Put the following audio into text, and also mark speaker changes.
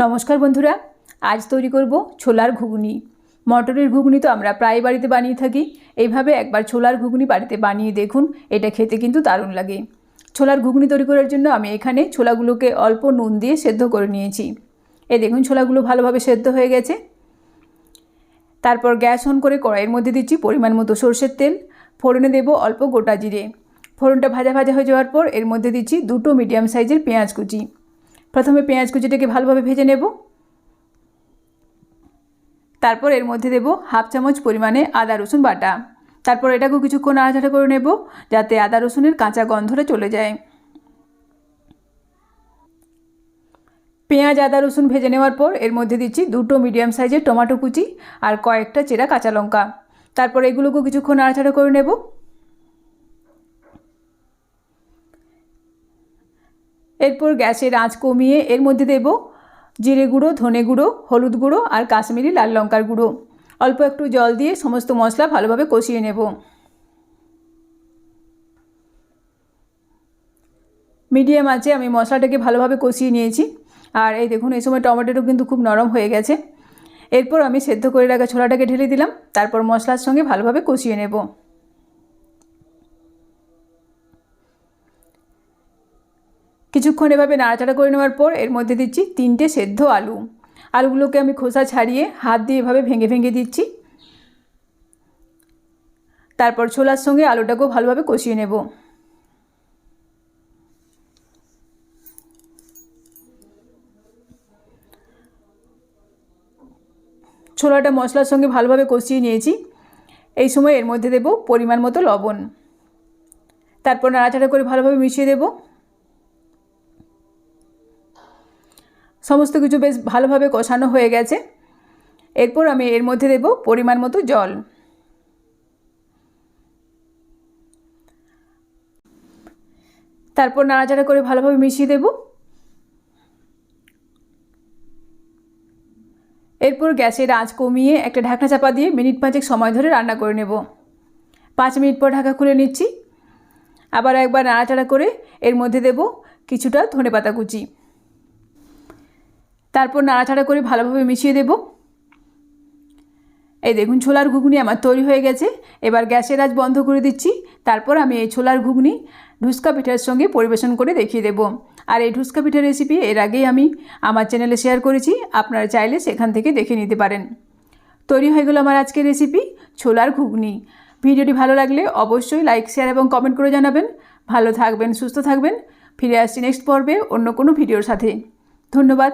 Speaker 1: নমস্কার বন্ধুরা, আজ তৈরি করব ছোলার ঘুগনি। মটরের ঘুগনি তো আমরা প্রায় বাড়িতে বানিয়ে থাকি। এইভাবে একবার ছোলার ঘুগনি বাড়িতে বানিয়ে দেখুন, এটা খেতে কিন্তু দারুণ লাগে। ছোলার ঘুগনি তৈরি করার জন্য আমি এখানে ছোলাগুলোকে অল্প নুন দিয়ে সেদ্ধ করে নিয়েছি। এই দেখুন ছোলাগুলো ভালোভাবে সেদ্ধ হয়ে গেছে। তারপর গ্যাস অন করে কড়াইয়ের মধ্যে দিচ্ছি পরিমাণ মতো সরষের তেল। ফোড়নে দেব অল্প গোটা জিরে। ফোড়নটা ভাজা ভাজা হয়ে যাওয়ার পর এর মধ্যে দিচ্ছি দুটো মিডিয়াম সাইজের পেঁয়াজ কুচি। প্রথমে পেঁয়াজ কুচিটাকে ভালোভাবে ভেজে নেব। তারপর এর মধ্যে দেব হাফ চামচ পরিমাণে আদা রসুন বাটা। তারপর এটাকেও কিছুক্ষণ নাড়াচাড়া করে নেব যাতে আদা রসুনের কাঁচা গন্ধটা চলে যায়। পেঁয়াজ আদা রসুন ভেজে নেওয়ার পর এর মধ্যে দিচ্ছি দুটো মিডিয়াম সাইজের টমেটো কুচি আর কয়েকটা চেরা কাঁচা লঙ্কা। তারপর এগুলোকেও কিছুক্ষণ নাড়াচাড়া করে নেব। এরপর গ্যাসের আঁচ কমিয়ে এর মধ্যে দেব জিরে গুঁড়ো, ধনে গুঁড়ো, হলুদ গুঁড়ো আর কাশ্মীরি লাল লঙ্কার গুঁড়ো। অল্প একটু জল দিয়ে সমস্ত মশলা ভালোভাবে কষিয়ে নেব। মিডিয়াম আঁচে আমি মশলাটাকে ভালোভাবে কষিয়ে নিয়েছি। আর এই দেখুন এই সময় টমেটোটা কিন্তু খুব নরম হয়ে গেছে। এরপর আমি সেদ্ধ করে রাখা ছোলাটাকে ঢেলে দিলাম। তারপর মশলার সঙ্গে ভালোভাবে কষিয়ে নেব। কিছুক্ষণ এভাবে নাড়াচাড়া করে নেওয়ার পর এর মধ্যে দিচ্ছি 3টে সেদ্ধ আলু। আলুগুলোকে আমি খোসা ছাড়িয়ে হাত দিয়ে এভাবে ভেঙে ভেঙে দিচ্ছি। তারপর ছোলার সঙ্গে আলুটাকেও ভালোভাবে কষিয়ে নেব। ছোলাটা মশলার সঙ্গে ভালোভাবে কষিয়ে নিয়েছি। এই সময় এর মধ্যে দেব পরিমাণ মতো লবণ। তারপর নাড়াচাড়া করে ভালোভাবে মিশিয়ে দেব। সমস্ত কিছু বেশ ভালোভাবে কষানো হয়ে গেছে। এরপর আমি এর মধ্যে দেব পরিমাণ মতো জল। তারপর নাড়াচাড়া করে ভালোভাবে মিশিয়ে দেব। এরপর গ্যাসের আঁচ কমিয়ে একটা ঢাকনা চাপা দিয়ে মিনিট 5 সময় ধরে রান্না করে নেব। 5 মিনিট পর ঢাকা খুলে নিচ্ছি। আবার একবার নাড়াচাড়া করে এর মধ্যে দেব কিছুটা ধনেপাতা কুচি। তারপর নাড়াচাড়া করে ভালোভাবে মিশিয়ে দেব। এই দেখুন ছোলার ঘুগনি আমার তৈরি হয়ে গেছে। এবার গ্যাসের আঁচ বন্ধ করে দিচ্ছি। তারপর আমি এই ছোলার ঘুগনি ঢুসকা পিঠার সঙ্গে পরিবেশন করে দেখিয়ে দেব। আর এই ঢুসকা পিঠার রেসিপি এর আগেই আমি আমার চ্যানেলে শেয়ার করেছি, আপনারা চাইলে সেখান থেকে দেখে নিতে পারেন। তৈরি হয়ে গেল আমার আজকের রেসিপি ছোলার ঘুগনি। ভিডিওটি ভালো লাগলে অবশ্যই লাইক, শেয়ার এবং কমেন্ট করে জানাবেন। ভালো থাকবেন, সুস্থ থাকবেন। ফিরে আসছি নেক্সট পর্বে অন্য কোনো ভিডিওর সাথে। ধন্যবাদ।